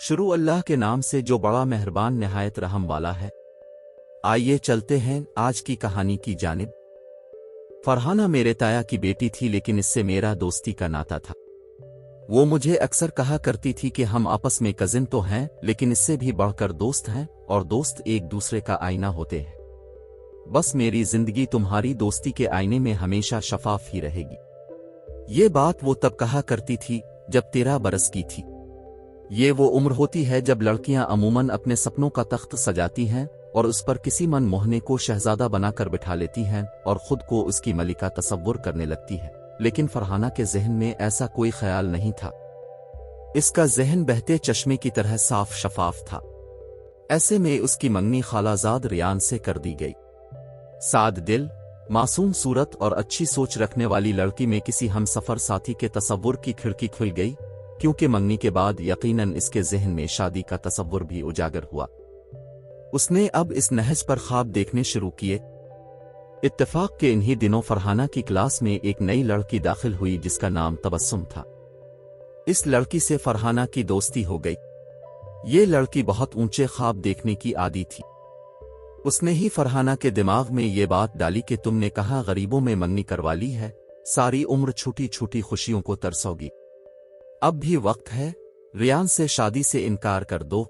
शुरू अल्लाह के नाम से जो बड़ा मेहरबान निहायत रहम वाला है। आइए चलते हैं आज की कहानी की जानिब। फरहाना मेरे ताया की बेटी थी, लेकिन इससे मेरा दोस्ती का नाता था। वो मुझे अक्सर कहा करती थी कि हम आपस में कजिन तो हैं, लेकिन इससे भी बढ़कर दोस्त हैं, और दोस्त एक दूसरे का आईना होते हैं। बस मेरी जिंदगी तुम्हारी दोस्ती के आईने में हमेशा शफाफ ही रहेगी। ये बात वो तब कहा करती थी जब 13 बरस की थी। ये वो उम्र होती है जब लड़कियां अमूमन अपने सपनों का तख्त सजाती हैं और उस पर किसी मन मोहने को शहजादा बनाकर बिठा लेती हैं और खुद को उसकी मलिका तसव्वुर करने लगती है। लेकिन फरहाना के जहन में ऐसा कोई ख्याल नहीं था। इसका जहन बहते चश्मे की तरह साफ शफाफ था। ऐसे में उसकी मंगनी खालाजाद रियान से कर दी गई। साद दिल, मासूम सूरत और अच्छी सोच रखने वाली लड़की में किसी हमसफर साथी के तसव्वुर की खिड़की खुल गई, क्योंकि मंगनी के बाद यकीनन इसके जहन में शादी का तसव्वुर भी उजागर हुआ। उसने अब इस नहज पर ख्वाब देखने शुरू किए। इत्तेफाक के इन्हीं दिनों फरहाना की क्लास में एक नई लड़की दाखिल हुई जिसका नाम तबस्सुम था। इस लड़की से फरहाना की दोस्ती हो गई। ये लड़की बहुत ऊंचे ख्वाब देखने की आदी थी। उसने ही फरहाना के दिमाग में ये बात डाली कि तुमने कहा गरीबों में मंगनी करवा ली है, सारी उम्र छोटी छोटी खुशियों को तरसोगी। अब भी वक्त है, रियान से शादी से इनकार कर दो।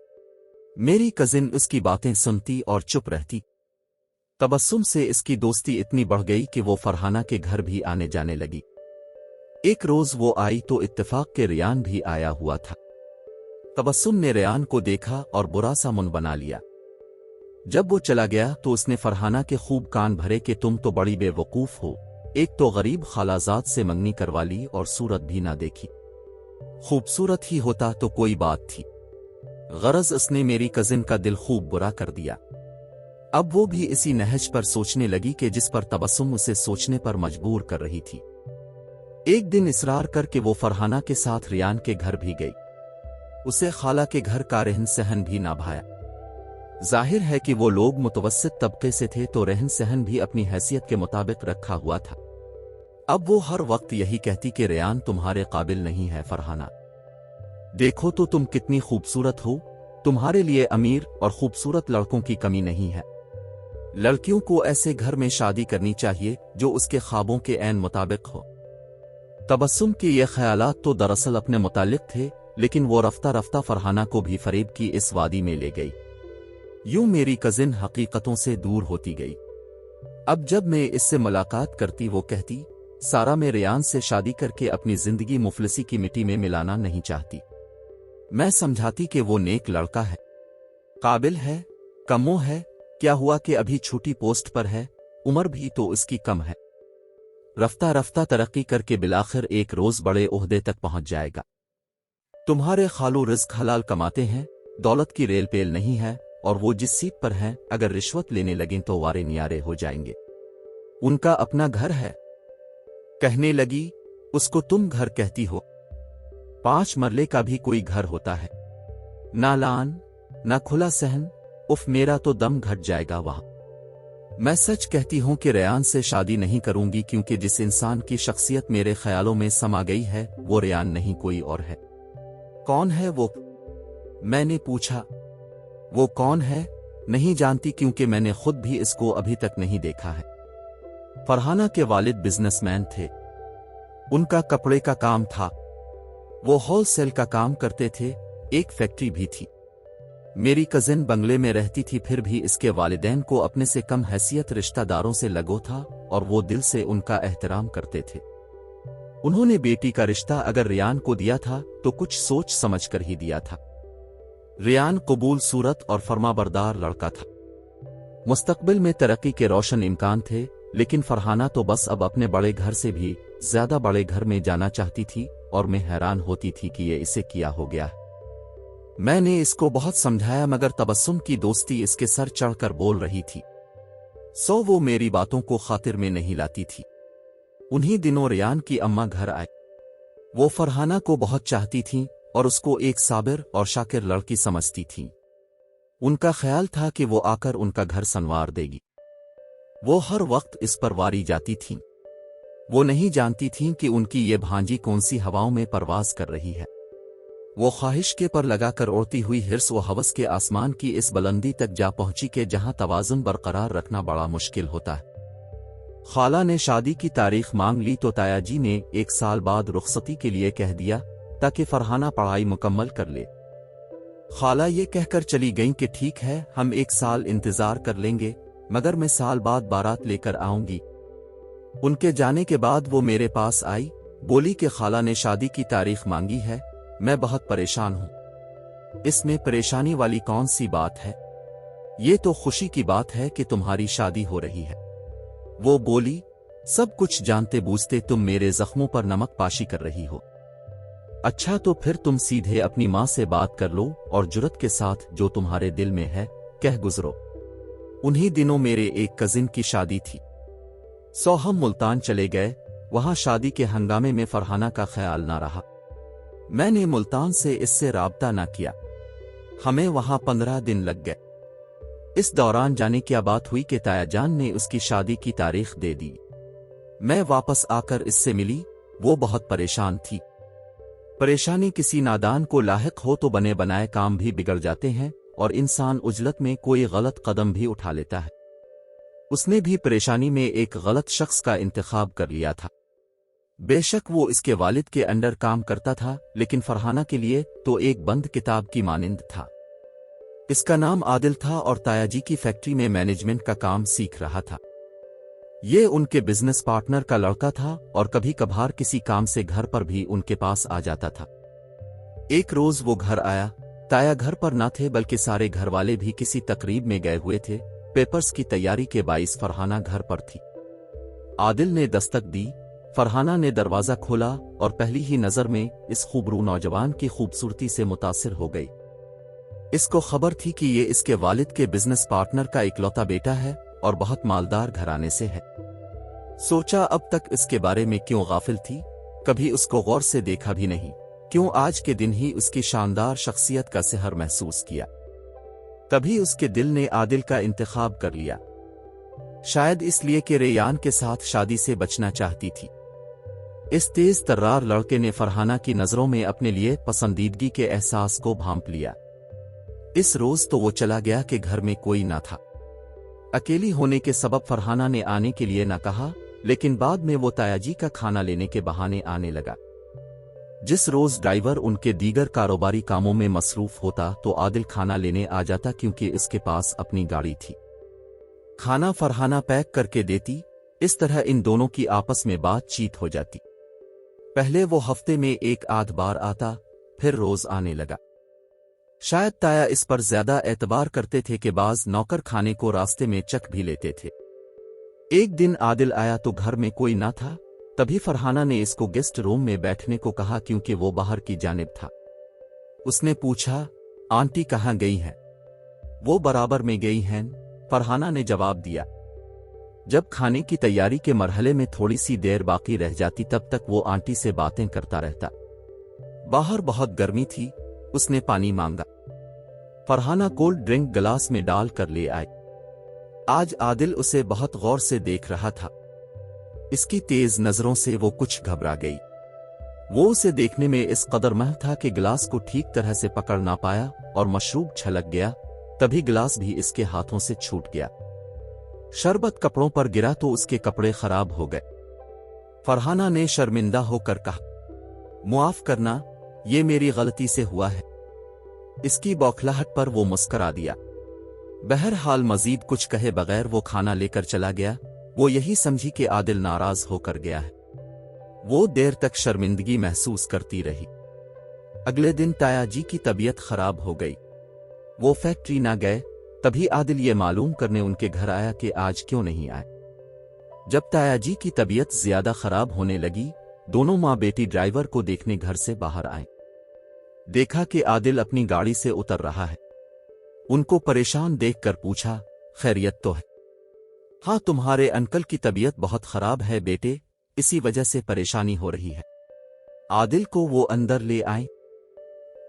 मेरी कजिन उसकी बातें सुनती और चुप रहती। तबस्सुम से इसकी दोस्ती इतनी बढ़ गई कि वो फरहाना के घर भी आने जाने लगी। एक रोज वो आई तो इत्तेफाक के रियान भी आया हुआ था। तबस्सुम ने रियान को देखा और बुरा सा मुंह बना लिया। जब वो चला गया तो उसने फरहाना के खूब कान भरे कि तुम तो बड़ी बेवकूफ हो, एक तो गरीब खालाजाद से मंगनी करवा ली और सूरत भी ना देखी। खूबसूरत ही होता तो कोई बात थी, गरज उसने मेरी कजिन का दिल खूब बुरा कर दिया। अब वो भी इसी नहज पर सोचने लगी कि जिस पर तबस्सुम उसे सोचने पर मजबूर कर रही थी। एक दिन इसरार करके वो फरहाना के साथ रियान के घर भी गई। उसे खाला के घर का रहन सहन भी ना भाया। जाहिर है कि वो लोग मुतवस्सित तबके से थे तो रहन सहन भी अपनी हैसियत के मुताबिक रखा हुआ था। अब वो हर वक्त यही कहती कि रियान तुम्हारे काबिल नहीं है फरहाना, देखो तो तुम कितनी खूबसूरत हो, तुम्हारे लिए अमीर और खूबसूरत लड़कों की कमी नहीं है। लड़कियों को ऐसे घर में शादी करनी चाहिए जो उसके ख्वाबों के ऐन मुताबिक हो। तबस्सुम के ये ख्यालात तो दरअसल अपने मुतालिक थे, लेकिन वो रफ्ता रफ्ता फरहाना को भी फरेब की इस वादी में ले गई। यूं मेरी कजिन हकीकतों से दूर होती गई। अब जब मैं इससे मुलाकात करती वो कहती, सारा मैं रियान से शादी करके अपनी जिंदगी मुफलिसी की मिट्टी में मिलाना नहीं चाहती। मैं समझाती कि वो नेक लड़का है, काबिल है, कमो है, क्या हुआ कि अभी छोटी पोस्ट पर है, उम्र भी तो उसकी कम है। रफ्ता रफ्ता तरक्की करके बिलाखिर एक रोज बड़े ओहदे तक पहुंच जाएगा। तुम्हारे खालू रिज़्क हलाल कमाते हैं, दौलत की रेल पेल नहीं है, और वो जिस सीट पर हैं अगर रिश्वत लेने लगें तो वारे नियारे हो जाएंगे। उनका अपना घर है। कहने लगी, उसको तुम घर कहती हो, 5 मरले का भी कोई घर होता है, ना लान ना खुला सहन, उफ मेरा तो दम घट जाएगा वहां। मैं सच कहती हूं कि रियान से शादी नहीं करूंगी, क्योंकि जिस इंसान की शख्सियत मेरे ख्यालों में समा गई है वो रियान नहीं कोई और है। कौन है वो? मैंने पूछा। वो कौन है नहीं जानती, क्योंकि मैंने खुद भी इसको अभी तक नहीं देखा है। फरहाना के वालिद बिजनेसमैन थे, उनका कपड़े का काम था, वो होलसेल का काम करते थे, एक फैक्ट्री भी थी। मेरी कजिन बंगले में रहती थी, फिर भी इसके वालिदैन को अपने से कम हैसियत रिश्तेदारों से लगो था और वो दिल से उनका एहतराम करते थे। उन्होंने बेटी का रिश्ता अगर रियान को दिया था तो कुछ सोच समझ कर ही दिया था। रियान कबूल सूरत और फरमाबरदार लड़का था। मुस्तकबिल में तरक्की के रोशन इम्कान थे, लेकिन फरहाना तो बस अब अपने बड़े घर से भी ज्यादा बड़े घर में जाना चाहती थी, और मैं हैरान होती थी कि ये इसे किया हो गया। मैंने इसको बहुत समझाया, मगर तबस्सुम की दोस्ती इसके सर चढ़कर बोल रही थी, सो वो मेरी बातों को खातिर में नहीं लाती थी। उन्हीं दिनों रियान की अम्मा घर आए। वो फरहाना को बहुत चाहती थीं और उसको एक साबिर और शाकिर लड़की समझती थीं। उनका ख्याल था कि वो आकर उनका घर संवार देगी। वो हर वक्त इस पर वारी जाती थीं। वो नहीं जानती थीं कि उनकी ये भांजी कौन सी हवाओं में परवाज कर रही है। وہ خواہش کے پر لگا کر اڑتی ہوئی ہرس و ہوس کے آسمان کی اس بلندی تک جا پہنچی کہ جہاں توازن برقرار رکھنا بڑا مشکل ہوتا ہے۔ خالہ نے شادی کی تاریخ مانگ لی تو تایا جی نے 1 سال بعد رخصتی کے لیے کہہ دیا تاکہ فرحانہ پڑھائی مکمل کر لے۔ خالہ یہ کہہ کر چلی گئیں کہ ٹھیک ہے، ہم 1 سال انتظار کر لیں گے، مگر میں سال بعد بارات لے کر آؤں گی۔ ان کے جانے کے بعد وہ میرے پاس آئی، بولی کہ خالہ نے شادی کی تاریخ مانگی ہے، میں بہت پریشان ہوں۔ اس میں پریشانی والی کون سی بات ہے؟ یہ تو خوشی کی بات ہے کہ تمہاری شادی ہو رہی ہے۔ وہ بولی، سب کچھ جانتے بوجھتے تم میرے زخموں پر نمک پاشی کر رہی ہو۔ اچھا تو پھر تم سیدھے اپنی ماں سے بات کر لو اور جرت کے ساتھ جو تمہارے دل میں ہے کہہ گزرو۔ انہی دنوں میرے ایک کزن کی شادی تھی، سو ہم ملتان چلے گئے۔ وہاں شادی کے ہنگامے میں فرحانہ کا خیال نہ رہا۔ میں نے ملتان سے اس سے رابطہ نہ کیا۔ ہمیں وہاں 15 دن لگ گئے۔ اس دوران جانے کیا بات ہوئی کہ تایا جان نے اس کی شادی کی تاریخ دے دی۔ میں واپس آ کر اس سے ملی، وہ بہت پریشان تھی۔ پریشانی کسی نادان کو لاحق ہو تو بنے بنائے کام بھی بگڑ جاتے ہیں اور انسان عجلت میں کوئی غلط قدم بھی اٹھا لیتا ہے۔ اس نے بھی پریشانی میں ایک غلط شخص کا انتخاب کر لیا تھا۔ بے شک وہ اس کے والد کے انڈر کام کرتا تھا، لیکن فرحانہ کے لیے تو ایک بند کتاب کی مانند تھا۔ اس کا نام عادل تھا اور تایا جی کی فیکٹری میں مینجمنٹ کا کام سیکھ رہا تھا۔ یہ ان کے بزنس پارٹنر کا لڑکا تھا اور کبھی کبھار کسی کام سے گھر پر بھی ان کے پاس آ جاتا تھا۔ ایک روز وہ گھر آیا، تایا گھر پر نہ تھے بلکہ سارے گھر والے بھی کسی تقریب میں گئے ہوئے تھے۔ پیپرز کی تیاری کے باعث فرحانہ گھر پر تھی۔ عادل نے دستک دی، فرحانہ نے دروازہ کھولا اور پہلی ہی نظر میں اس خوبرو نوجوان کی خوبصورتی سے متاثر ہو گئی۔ اس کو خبر تھی کہ یہ اس کے والد کے بزنس پارٹنر کا اکلوتا بیٹا ہے اور بہت مالدار گھرانے سے ہے۔ سوچا اب تک اس کے بارے میں کیوں غافل تھی، کبھی اس کو غور سے دیکھا بھی نہیں، کیوں آج کے دن ہی اس کی شاندار شخصیت کا سحر محسوس کیا۔ تبھی اس کے دل نے عادل کا انتخاب کر لیا، شاید اس لیے کہ ریان کے ساتھ شادی سے بچنا چاہتی تھی۔ اس تیز ترار لڑکے نے فرحانہ کی نظروں میں اپنے لیے پسندیدگی کے احساس کو بھانپ لیا۔ اس روز تو وہ چلا گیا کہ گھر میں کوئی نہ تھا۔ اکیلی ہونے کے سبب فرحانہ نے آنے کے لیے نہ کہا، لیکن بعد میں وہ تایا جی کا کھانا لینے کے بہانے آنے لگا۔ جس روز ڈرائیور ان کے دیگر کاروباری کاموں میں مصروف ہوتا تو عادل کھانا لینے آ جاتا کیونکہ اس کے پاس اپنی گاڑی تھی۔ کھانا فرحانہ پیک کر کے دیتی، اس طرح ان دونوں کی آپس میں بات چیت ہو جاتی۔ پہلے وہ ہفتے میں 1 بار آتا، پھر روز آنے لگا۔ شاید تایا اس پر زیادہ اعتبار کرتے تھے کہ بعض نوکر کھانے کو راستے میں چکھ بھی لیتے تھے۔ ایک دن عادل آیا تو گھر میں کوئی نہ تھا، تبھی فرحانہ نے اس کو گیسٹ روم میں بیٹھنے کو کہا کیونکہ وہ باہر کی جانب تھا۔ اس نے پوچھا، آنٹی کہاں گئی ہیں؟ وہ برابر میں گئی ہیں، فرحانہ نے جواب دیا۔ جب کھانے کی تیاری کے مرحلے میں تھوڑی سی دیر باقی رہ جاتی تب تک وہ آنٹی سے باتیں کرتا رہتا۔ باہر بہت گرمی تھی، اس نے پانی مانگا۔ فرحانہ کولڈ ڈرنک گلاس میں ڈال کر لے آئی۔ آج عادل اسے بہت غور سے دیکھ رہا تھا۔ اس کی تیز نظروں سے وہ کچھ گھبرا گئی۔ وہ اسے دیکھنے میں اس قدر مہو تھا کہ گلاس کو ٹھیک طرح سے پکڑ نہ پایا اور مشروب چھلک گیا، تبھی گلاس بھی اس کے ہاتھوں سے چھوٹ گیا۔ شربت کپڑوں پر گرا تو اس کے کپڑے خراب ہو گئے۔ فرحانہ نے شرمندہ ہو کر کہا، معاف کرنا، یہ میری غلطی سے ہوا ہے۔ اس کی بوکھلاہٹ پر وہ مسکرا دیا۔ بہرحال مزید کچھ کہے بغیر وہ کھانا لے کر چلا گیا۔ وہ یہی سمجھی کہ عادل ناراض ہو کر گیا ہے۔ وہ دیر تک شرمندگی محسوس کرتی رہی۔ اگلے دن تایا جی کی طبیعت خراب ہو گئی۔ وہ فیکٹری نہ گئے، تبھی عادل یہ معلوم کرنے ان کے گھر آیا کہ آج کیوں نہیں آئے۔ جب تایا جی کی طبیعت زیادہ خراب ہونے لگی، دونوں ماں بیٹی ڈرائیور کو دیکھنے گھر سے باہر آئے۔ دیکھا کہ عادل اپنی گاڑی سے اتر رہا ہے۔ ان کو پریشان دیکھ کر پوچھا، خیریت تو ہے؟ ہاں، تمہارے انکل کی طبیعت بہت خراب ہے بیٹے، اسی وجہ سے پریشانی ہو رہی ہے۔ عادل کو وہ اندر لے آئیں۔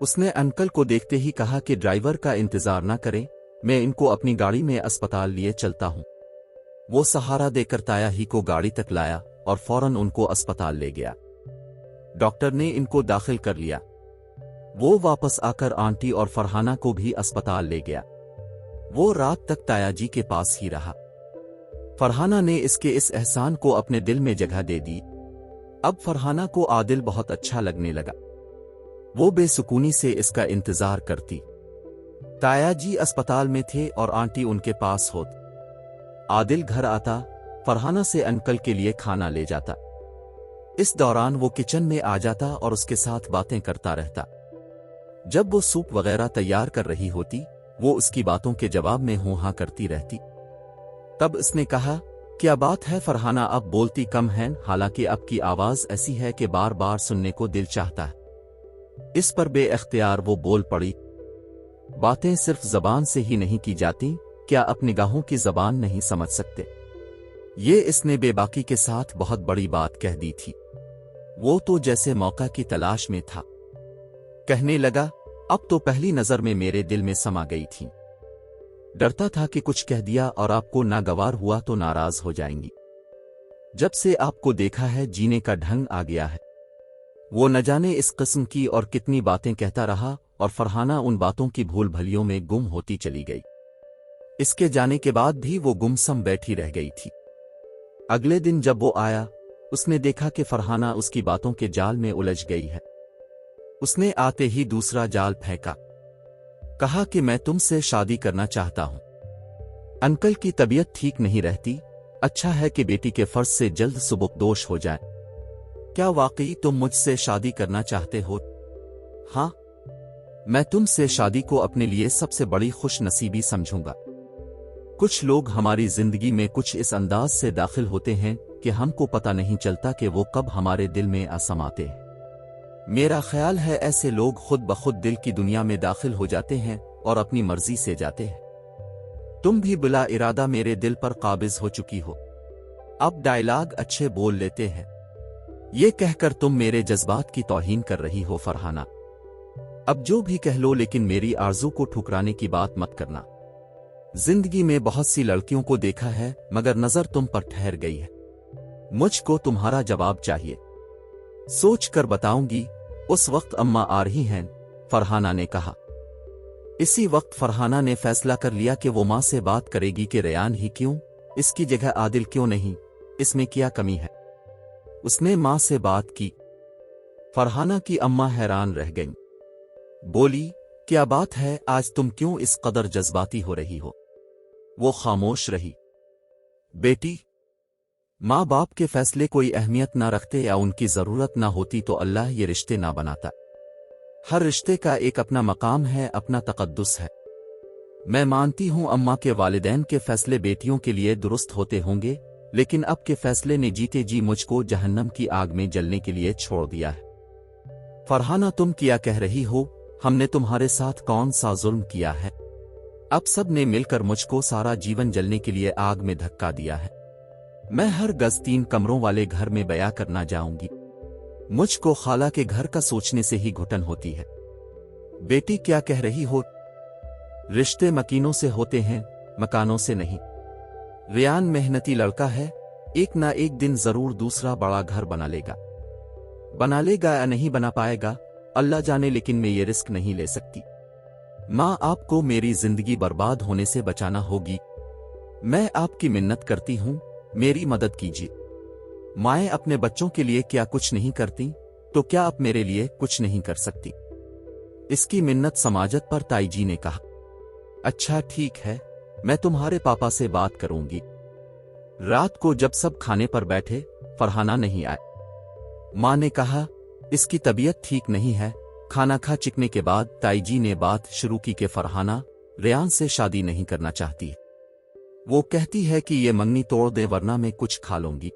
اس نے انکل کو دیکھتے ہی کہا کہ ڈرائیور کا انتظار نہ کریں، میں ان کو اپنی گاڑی میں اسپتال لیے چلتا ہوں۔ وہ سہارا دے کر تایا ہی کو گاڑی تک لایا اور فوراً ان کو اسپتال لے گیا۔ ڈاکٹر نے ان کو داخل کر لیا۔ वो वापस आकर आंटी और फरहाना को भी अस्पताल ले गया। वो रात तक ताया जी के पास ही रहा। फरहाना ने इसके इस एहसान को अपने दिल में जगह दे दी। अब फरहाना को आदिल बहुत अच्छा लगने लगा। वो बेसुकूनी से इसका इंतजार करती। ताया जी अस्पताल में थे और आंटी उनके पास होती। आदिल घर आता, फरहाना से अंकल के लिए खाना ले जाता। इस दौरान वो किचन में आ जाता और उसके साथ बातें करता रहता। जब वो सूप वगैरह तैयार कर रही होती, वो उसकी बातों के जवाब में हूं हां करती रहती। तब उसने कहा, क्या बात है फरहाना, अब बोलती कम है? हालांकि अब की आवाज ऐसी है कि बार बार सुनने को दिल चाहता है। इस पर बेअख्तियार वो बोल पड़ी, बातें सिर्फ जबान से ही नहीं की जाती, क्या आप निगाहों की जबान नहीं समझ सकते? ये इसने बेबाकी के साथ बहुत बड़ी बात कह दी थी। वो तो जैसे मौका की तलाश में था। कहने लगा, अब तो पहली नजर में मेरे दिल में समा गई थी। डरता था कि कुछ कह दिया और आपको नागवार हुआ तो नाराज हो जाएंगी। जब से आपको देखा है जीने का ढंग आ गया है। वो न जाने इस किस्म की और कितनी बातें कहता रहा और फरहाना उन बातों की भूल भलियों में गुम होती चली गई। इसके जाने के बाद भी वो गुमसम बैठी रह गई थी। अगले दिन जब वो आया, उसने देखा कि फरहाना उसकी बातों के जाल में उलझ गई है। उसने आते ही दूसरा जाल फेंका। कहा कि मैं तुमसे शादी करना चाहता हूं। अंकल की तबीयत ठीक नहीं रहती, अच्छा है कि बेटी के फर्ज से जल्द सुबुकदोश हो जाए। क्या वाकई तुम मुझसे शादी करना चाहते हो? हाँ, मैं तुमसे शादी को अपने लिए सबसे बड़ी खुश नसीबी समझूंगा। कुछ लोग हमारी जिंदगी में कुछ इस अंदाज से दाखिल होते हैं कि हमको पता नहीं चलता कि वो कब हमारे दिल में आ समाते हैं। मेरा ख्याल है ऐसे लोग खुद ब खुद दिल की दुनिया में दाखिल हो जाते हैं और अपनी मर्जी से जाते हैं। तुम भी बिला इरादा मेरे दिल पर काबिज हो चुकी हो। अब डायलॉग अच्छे बोल लेते हैं, ये कहकर तुम मेरे जज्बात की तौहीन कर रही हो फरहाना। अब जो भी कह लो, लेकिन मेरी आरज़ू को ठुकराने की बात मत करना। जिंदगी में बहुत सी लड़कियों को देखा है, मगर नजर तुम पर ठहर गई है। मुझको तुम्हारा जवाब चाहिए। सोच कर बताऊंगी। उस वक्त अम्मा आ रही हैं, फरहाना ने कहा। इसी वक्त फरहाना ने फैसला कर लिया कि वो मां से बात करेगी कि रेयान ही क्यों, इसकी जगह आदिल क्यों नहीं, इसमें क्या कमी है। उसने मां से बात की। फरहाना की अम्मा हैरान रह गईं। बोली, क्या बात है, आज तुम क्यों इस कदर जज्बाती हो रही हो? वो खामोश रही। बेटी, माँ बाप के फैसले कोई अहमियत ना रखते या उनकी जरूरत ना होती तो अल्लाह ये रिश्ते ना बनाता। हर रिश्ते का एक अपना मकाम है, अपना तकद्दुस है। मैं मानती हूं अम्मा के वालिदैन के फैसले बेटियों के लिए दुरुस्त होते होंगे, लेकिन अब के फैसले ने जीते जी मुझको जहन्नम की आग में जलने के लिए छोड़ दिया है। फरहाना, तुम क्या कह रही हो? हमने तुम्हारे साथ कौन सा जुल्म किया है? अब सब ने मिलकर मुझको सारा जीवन जलने के लिए आग में धक्का दिया है। मैं हर गज 3 कमरों वाले घर में बया करना जाऊंगी। मुझको खाला के घर का सोचने से ही घुटन होती है। बेटी, क्या कह रही हो? रिश्ते मकीनों से होते हैं, मकानों से नहीं। रेयान मेहनती लड़का है, एक ना एक दिन जरूर दूसरा बड़ा घर बना लेगा या नहीं बना पाएगा अल्लाह जाने, लेकिन मैं ये रिस्क नहीं ले सकती। माँ, आपको मेरी जिंदगी बर्बाद होने से बचाना होगी। मैं आपकी मिन्नत करती हूं, मेरी मदद कीजिए। माएँ अपने बच्चों के लिए क्या कुछ नहीं करती, तो क्या आप मेरे लिए कुछ नहीं कर सकती? इसकी मिन्नत समाजत पर ताई जी ने कहा। अच्छा ठीक है, मैं तुम्हारे पापा से बात करूंगी। रात को जब सब खाने पर बैठे, फरहाना नहीं आए। माँ ने कहा, इसकी तबीयत ठीक नहीं है। खाना खा चिकने के बाद ताई जी ने बात शुरू की कि फरहाना रेयान से शादी नहीं करना चाहती। वो कहती है कि ये मंगनी तोड़ दे वरना मैं कुछ खा लूंगी।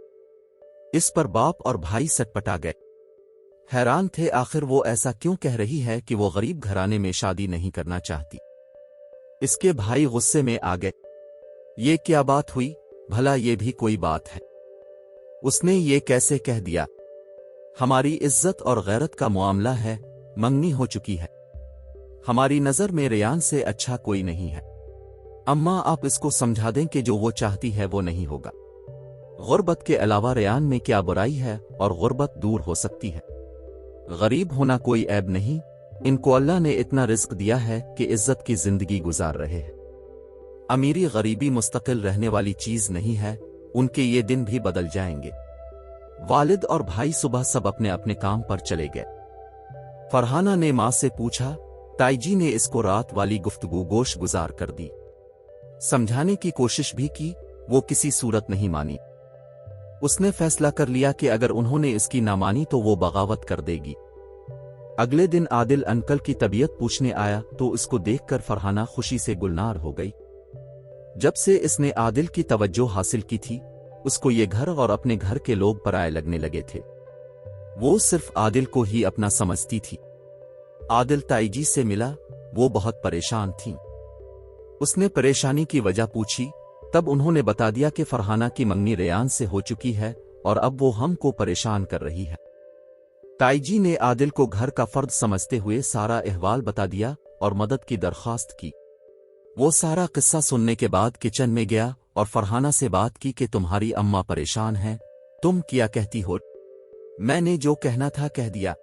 इस पर बाप और भाई सटपटा गए। हैरान थे, आखिर वो ऐसा क्यों कह रही है कि वो गरीब घराने में शादी नहीं करना चाहती। इसके भाई गुस्से में आ गए। ये क्या बात हुई? भला ये भी कोई बात है? उसने ये कैसे कह दिया? हमारी इज्जत और गैरत का मामला है, मंगनी हो चुकी है। हमारी नजर में रेयान से अच्छा कोई नहीं है। अम्मा, आप इसको समझा दें कि जो वो चाहती है वो नहीं होगा। गुर्बत के अलावा रेयान में क्या बुराई है, और गुर्बत दूर हो सकती है। गरीब होना कोई ऐब नहीं, ان کو اللہ نے اتنا رزق دیا ہے کہ عزت کی زندگی گزار رہے ہیں۔ امیری غریبی مستقل رہنے والی چیز نہیں ہے، ان کے یہ دن بھی بدل جائیں گے۔ والد اور بھائی صبح سب اپنے اپنے کام پر چلے گئے۔ فرحانہ نے ماں سے پوچھا، تائی جی نے اس کو رات والی گفتگو گوش گزار کر دی۔ سمجھانے کی کوشش بھی کی، وہ کسی صورت نہیں مانی۔ اس نے فیصلہ کر لیا کہ اگر انہوں نے اس کی نہ مانی تو وہ بغاوت کر دے گی۔ اگلے دن عادل انکل کی طبیعت پوچھنے آیا تو اس کو دیکھ کر فرحانہ خوشی سے گلنار ہو گئی۔ جب سے اس نے عادل کی توجہ حاصل کی تھی، اس کو یہ گھر اور اپنے گھر کے لوگ پرائے لگنے لگے تھے۔ وہ صرف عادل کو ہی اپنا سمجھتی تھی۔ عادل تائی جی سے ملا، وہ بہت پریشان تھیں۔ اس نے پریشانی کی وجہ پوچھی، تب انہوں نے بتا دیا کہ فرحانہ کی منگنی ریان سے ہو چکی ہے اور اب وہ ہم کو پریشان کر رہی ہے۔ تائی جی نے عادل کو گھر کا فرد سمجھتے ہوئے سارا احوال بتا دیا اور مدد کی درخواست کی۔ وہ سارا قصہ سننے کے بعد کچن میں گیا اور فرحانہ سے بات کی کہ تمہاری اماں پریشان ہیں، تم کیا کہتی ہو؟ میں نے جو کہنا تھا کہہ دیا۔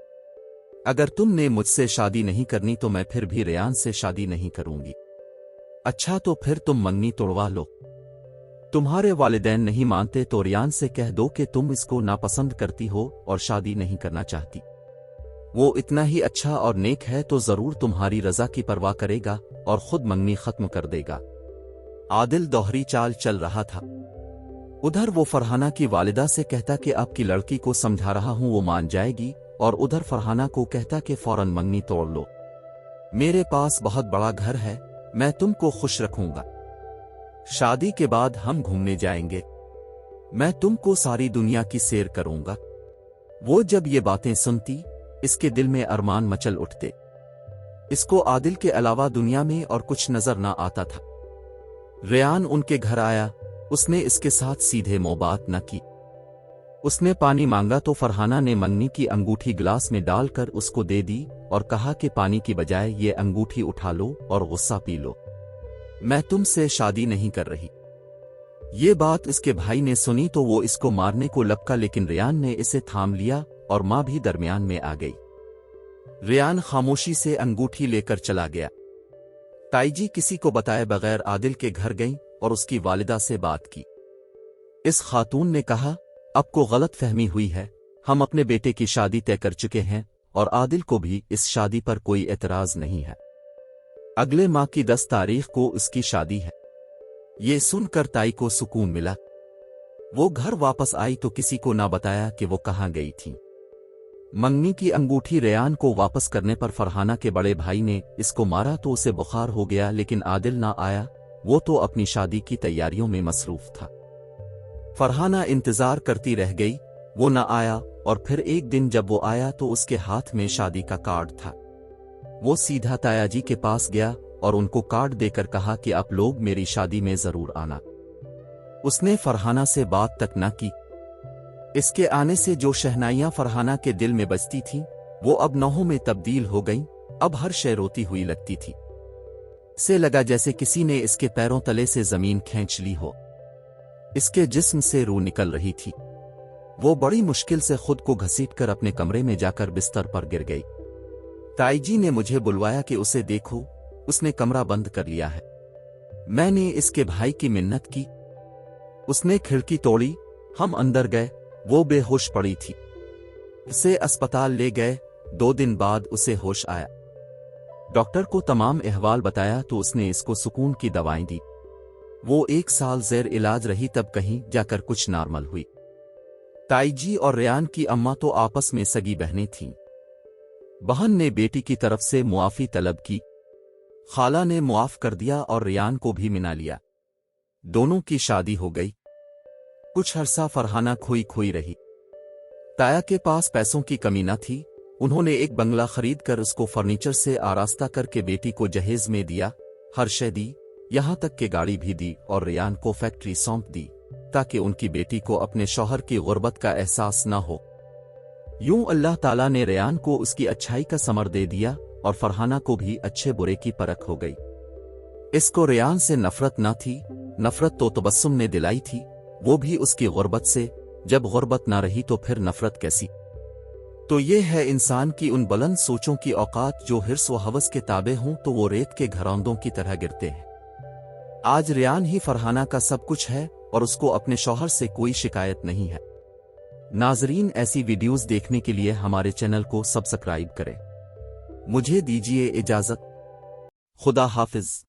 اگر تم نے مجھ سے شادی نہیں کرنی تو میں پھر بھی ریان سے شادی نہیں کروں گی۔ اچھا تو پھر تم منگنی توڑوا لو۔ تمہارے والدین نہیں مانتے تو ریان سے کہہ دو کہ تم اس کو ناپسند کرتی ہو اور شادی نہیں کرنا چاہتی۔ وہ اتنا ہی اچھا اور نیک ہے تو ضرور تمہاری رضا کی پرواہ کرے گا اور خود منگنی ختم کر دے گا۔ عادل دوہری چال چل رہا تھا۔ ادھر وہ فرحانہ کی والدہ سے کہتا کہ آپ کی لڑکی کو سمجھا رہا ہوں، وہ مان جائے گی، اور ادھر فرحانہ کو کہتا کہ فوراً منگنی توڑ لو۔ میرے پاس بہت بڑا گھر ہے، میں تم کو خوش رکھوں گا۔ شادی کے بعد ہم گھومنے جائیں گے، میں تم کو ساری دنیا کی سیر کروں گا۔ وہ جب یہ باتیں سنتی، اس کے دل میں ارمان مچل اٹھتے۔ اس کو عادل کے علاوہ دنیا میں اور کچھ نظر نہ آتا تھا۔ ریان ان کے گھر آیا، اس نے اس کے ساتھ سیدھے منہ بات نہ کی۔ اس نے پانی مانگا تو فرحانہ نے منگنی کی انگوٹھی گلاس میں ڈال کر اس کو دے دی اور کہا کہ پانی کی بجائے یہ انگوٹھی اٹھا لو اور غصہ پی لو، میں تم سے شادی نہیں کر رہی۔ یہ بات اس کے بھائی نے سنی تو وہ اس کو مارنے کو لپکا، لیکن ریان نے اسے تھام لیا اور ماں بھی درمیان میں آ گئی۔ ریان خاموشی سے انگوٹھی لے کر چلا گیا۔ تائی جی کسی کو بتائے بغیر عادل کے گھر گئیں اور اس کی والدہ سے بات کی۔ اس خاتون نے کہا، اب کو غلط فہمی ہوئی ہے، ہم اپنے بیٹے کی شادی طے کر چکے ہیں اور عادل کو بھی اس شادی پر کوئی اعتراض نہیں ہے۔ اگلے ماہ کی 10 تاریخ کو اس کی شادی ہے۔ یہ سن کر تائی کو سکون ملا۔ وہ گھر واپس آئی تو کسی کو نہ بتایا کہ وہ کہاں گئی تھی۔ منگنی کی انگوٹھی ریان کو واپس کرنے پر فرحانہ کے بڑے بھائی نے اس کو مارا تو اسے بخار ہو گیا، لیکن عادل نہ آیا، وہ تو اپنی شادی کی تیاریوں میں مصروف تھا۔ فرحانہ انتظار کرتی رہ گئی، وہ نہ آیا، اور پھر ایک دن جب وہ آیا تو اس کے ہاتھ میں شادی کا کارڈ تھا۔ وہ سیدھا تایا جی کے پاس گیا اور ان کو کارڈ دے کر کہا کہ آپ لوگ میری شادی میں ضرور آنا۔ اس نے فرحانہ سے بات تک نہ کی۔ اس کے آنے سے جو شہنائیاں فرحانہ کے دل میں بجتی تھیں وہ اب نوحوں میں تبدیل ہو گئیں، اب ہر شے روتی ہوئی لگتی تھی۔ سے لگا جیسے کسی نے اس کے پیروں تلے سے زمین کھینچ لی ہو۔ اس کے جسم سے روح نکل رہی تھی۔ وہ بڑی مشکل سے خود کو گھسیٹ کر اپنے کمرے میں جا کر بستر پر گر گئی۔ تائی جی نے مجھے بلوایا کہ اسے دیکھو، اس نے کمرہ بند کر لیا ہے۔ میں نے اس کے بھائی کی منت کی، اس نے کھڑکی توڑی، ہم اندر گئے، وہ بے ہوش پڑی تھی۔ اسے اسپتال لے گئے، 2 دن بعد اسے ہوش آیا۔ ڈاکٹر کو تمام احوال بتایا تو اس نے اس کو سکون کی دوائیں دی۔ وہ 1 سال زیر علاج رہی، تب کہیں جا کر کچھ نارمل ہوئی۔ تائی جی اور ریان کی اماں تو آپس میں سگی بہنیں تھیں۔ بہن نے بیٹی کی طرف سے معافی طلب کی، خالہ نے معاف کر دیا اور ریان کو بھی منا لیا۔ دونوں کی شادی ہو گئی۔ کچھ عرصہ فرحانہ کھوئی کھوئی رہی۔ تایا کے پاس پیسوں کی کمی نہ تھی، انہوں نے ایک بنگلہ خرید کر اس کو فرنیچر سے آراستہ کر کے بیٹی کو جہیز میں دیا، ہر شے دی، یہاں تک کہ گاڑی بھی دی، اور ریان کو فیکٹری سونپ دی تاکہ ان کی بیٹی کو اپنے شوہر کی غربت کا احساس نہ ہو۔ یوں اللہ تعالیٰ نے ریان کو اس کی اچھائی کا ثمر دے دیا اور فرحانہ کو بھی اچھے برے کی پرکھ ہو گئی۔ اس کو ریان سے نفرت نہ تھی، نفرت تو تبسم نے دلائی تھی، وہ بھی اس کی غربت سے، جب غربت نہ رہی تو پھر نفرت کیسی؟ तो ये है इंसान की उन बुलंद सोचों की औकात जो हिर्स व हवस के ताबे हों तो वो रेत के घरौंदों की तरह गिरते हैं। आज रियान ही फरहाना का सब कुछ है और उसको अपने शौहर से कोई शिकायत नहीं है। नाजरीन, ऐसी वीडियोस देखने के लिए हमारे चैनल को सब्सक्राइब करें। मुझे दीजिए इजाजत। खुदा हाफिज।